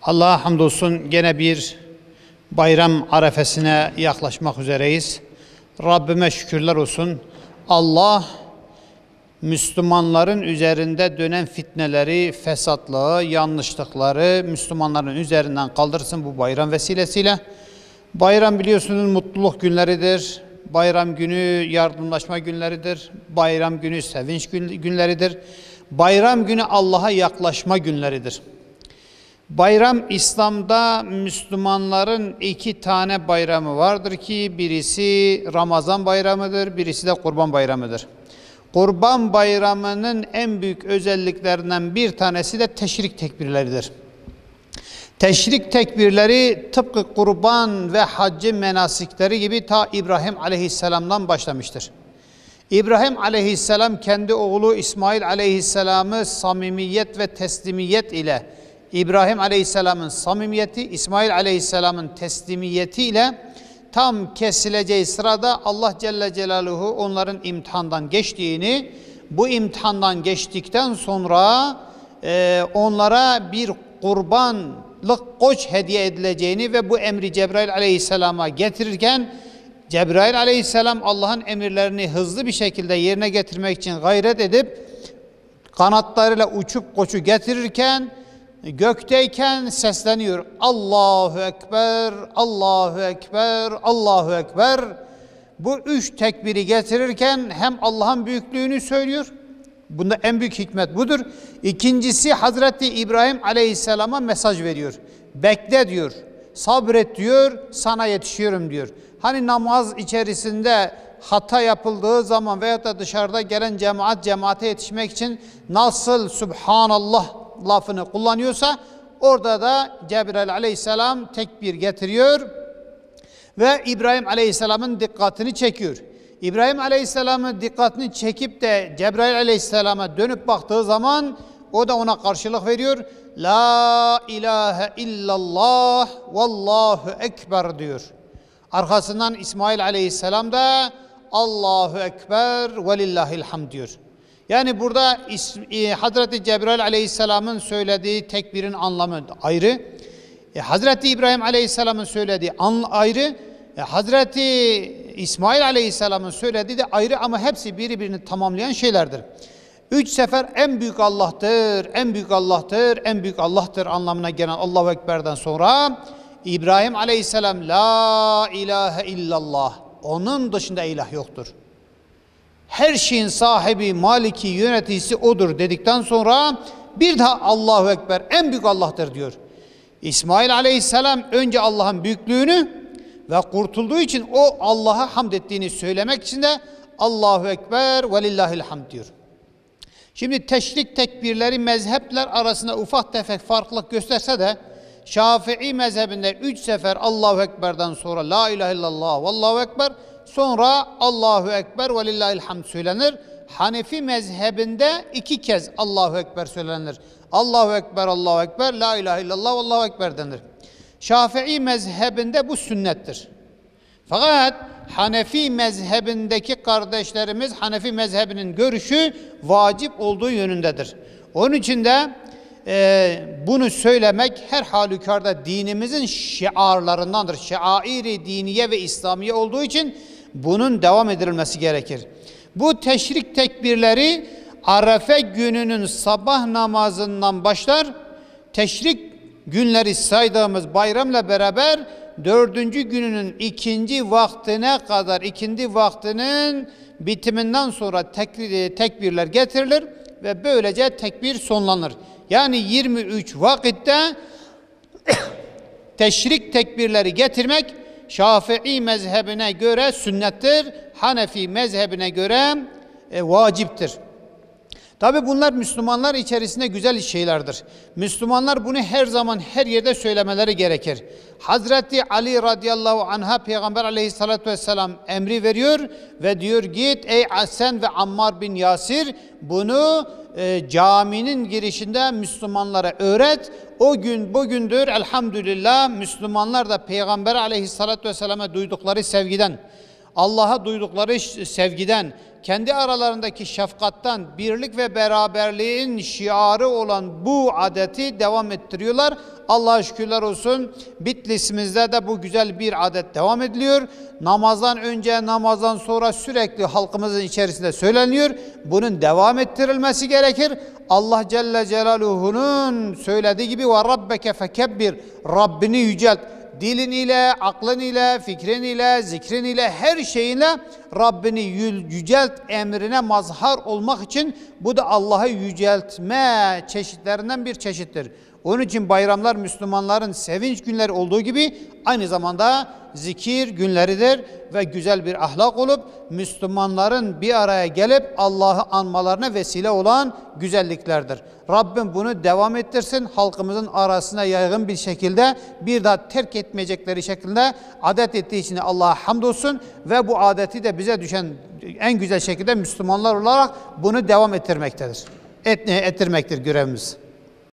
Allah'a hamdolsun gene bir bayram arefesine yaklaşmak üzereyiz. Rabbime şükürler olsun. Allah Müslümanların üzerinde dönen fitneleri, fesatlığı, yanlışlıkları Müslümanların üzerinden kaldırsın bu bayram vesilesiyle. Bayram biliyorsunuz mutluluk günleridir. Bayram günü yardımlaşma günleridir. Bayram günü sevinç günleridir. Bayram günü Allah'a yaklaşma günleridir. Bayram İslam'da Müslümanların iki tane bayramı vardır ki birisi Ramazan bayramıdır, birisi de Kurban bayramıdır. Kurban bayramının en büyük özelliklerinden bir tanesi de teşrik tekbirleridir. Teşrik tekbirleri tıpkı kurban ve haccı menasikleri gibi ta İbrahim Aleyhisselam'dan başlamıştır. İbrahim Aleyhisselam kendi oğlu İsmail Aleyhisselam'ı samimiyet ve teslimiyet ile İbrahim Aleyhisselam'ın samimiyeti, İsmail Aleyhisselam'ın teslimiyeti ile tam kesileceği sırada Allah Celle Celaluhu onların imtihandan geçtiğini, bu imtihandan geçtikten sonra onlara bir kurbanlık koç hediye edileceğini ve bu emri Cebrail Aleyhisselam'a getirirken Cebrail Aleyhisselam Allah'ın emirlerini hızlı bir şekilde yerine getirmek için gayret edip kanatlarıyla uçup koçu getirirken gökteyken sesleniyor. Allahu Ekber, Allahu Ekber, Allahu Ekber. Bu üç tekbiri getirirken hem Allah'ın büyüklüğünü söylüyor. Bunda en büyük hikmet budur. İkincisi Hazreti İbrahim Aleyhisselam'a mesaj veriyor. Bekle diyor, sabret diyor, sana yetişiyorum diyor. Hani namaz içerisinde hata yapıldığı zaman veyahut da dışarıda gelen cemaate yetişmek için nasıl Subhanallah lafını kullanıyorsa orada da Cebrail Aleyhisselam tekbir getiriyor ve İbrahim Aleyhisselam'ın dikkatini çekiyor. İbrahim Aleyhisselam'ın dikkatini çekip de Cebrail Aleyhisselam'a dönüp baktığı zaman o da ona karşılık veriyor. La ilahe illallah vallahu ekber diyor. Arkasından İsmail Aleyhisselam da Allahu Ekber ve lillahil hamd diyor. Yani burada Hazreti Cebrail Aleyhisselam'ın söylediği tekbirin anlamı ayrı. Hazreti İbrahim Aleyhisselam'ın söylediği ayrı. Hazreti İsmail Aleyhisselam'ın söylediği de ayrı ama hepsi birbirini tamamlayan şeylerdir. Üç sefer en büyük Allah'tır, en büyük Allah'tır, en büyük Allah'tır anlamına gelen Allahu Ekber'den sonra İbrahim Aleyhisselam La ilahe illallah, onun dışında ilah yoktur. Her şeyin sahibi, maliki, yöneticisi odur dedikten sonra bir daha Allahu Ekber, en büyük Allah'tır diyor. İsmail Aleyhisselam önce Allah'ın büyüklüğünü ve kurtulduğu için o Allah'a hamd ettiğini söylemek için de Allahu Ekber ve lillahil hamd diyor. Şimdi teşrik tekbirleri mezhepler arasında ufak tefek farklılık gösterse de Şafii mezhebinde 3 sefer Allahu Ekber'den sonra La ilahe illallah ve Allahu Ekber, sonra Allahu Ekber ve lillahil hamd söylenir. Hanefi mezhebinde 2 kez Allahu Ekber söylenir. Allahu Ekber, Allahu Ekber, La ilahe illallah ve Allahu Ekber denir. Şafii mezhebinde bu sünnettir. Fakat Hanefi mezhebindeki kardeşlerimiz Hanefi mezhebinin görüşü vacip olduğu yönündedir. Onun için de bunu söylemek her halükarda dinimizin şiarlarındandır. Şairi diniye ve İslamiye olduğu için bunun devam edilmesi gerekir. Bu teşrik tekbirleri Arefe gününün sabah namazından başlar. Teşrik günleri saydığımız bayramla beraber 4. gününün ikindi vaktine kadar, ikindi vaktinin bitiminden sonra tekbirler getirilir ve böylece tekbir sonlanır. Yani 23 vakitte teşrik tekbirleri getirmek Şafii mezhebine göre sünnettir, Hanefi mezhebine göre vaciptir. Tabi bunlar Müslümanlar içerisinde güzel şeylerdir. Müslümanlar bunu her zaman her yerde söylemeleri gerekir. Hazreti Ali radıyallahu anh'a Peygamber aleyhissalatü vesselam emri veriyor ve diyor git ey Hasan ve Ammar bin Yasir bunu caminin girişinde Müslümanlara öğret. O gün bugündür elhamdülillah Müslümanlar da Peygamber aleyhissalatü vesselam'a duydukları sevgiden, Allah'a duydukları sevgiden, kendi aralarındaki şefkattan, birlik ve beraberliğin şiarı olan bu adeti devam ettiriyorlar. Allah'a şükürler olsun. Bitlis'imizde de bu güzel bir adet devam ediliyor. Namazdan önce, namazdan sonra sürekli halkımızın içerisinde söyleniyor. Bunun devam ettirilmesi gerekir. Allah Celle Celaluhu'nun söylediği gibi ve rabbeke fekebbir, Rabbini yücelt. Dilin ile, aklın ile, fikrin ile, zikrin ile, her şeyinle Rabbini yücelt emrine mazhar olmak için bu da Allah'ı yüceltme çeşitlerinden bir çeşittir. Onun için bayramlar Müslümanların sevinç günleri olduğu gibi aynı zamanda zikir günleridir ve güzel bir ahlak olup Müslümanların bir araya gelip Allah'ı anmalarına vesile olan güzelliklerdir. Rabbim bunu devam ettirsin, halkımızın arasına yaygın bir şekilde bir daha terk etmeyecekleri şekilde adet ettiği için Allah'a hamdolsun ve bu adeti de bize düşen en güzel şekilde Müslümanlar olarak bunu devam ettirmektedir. Ettirmektir görevimiz.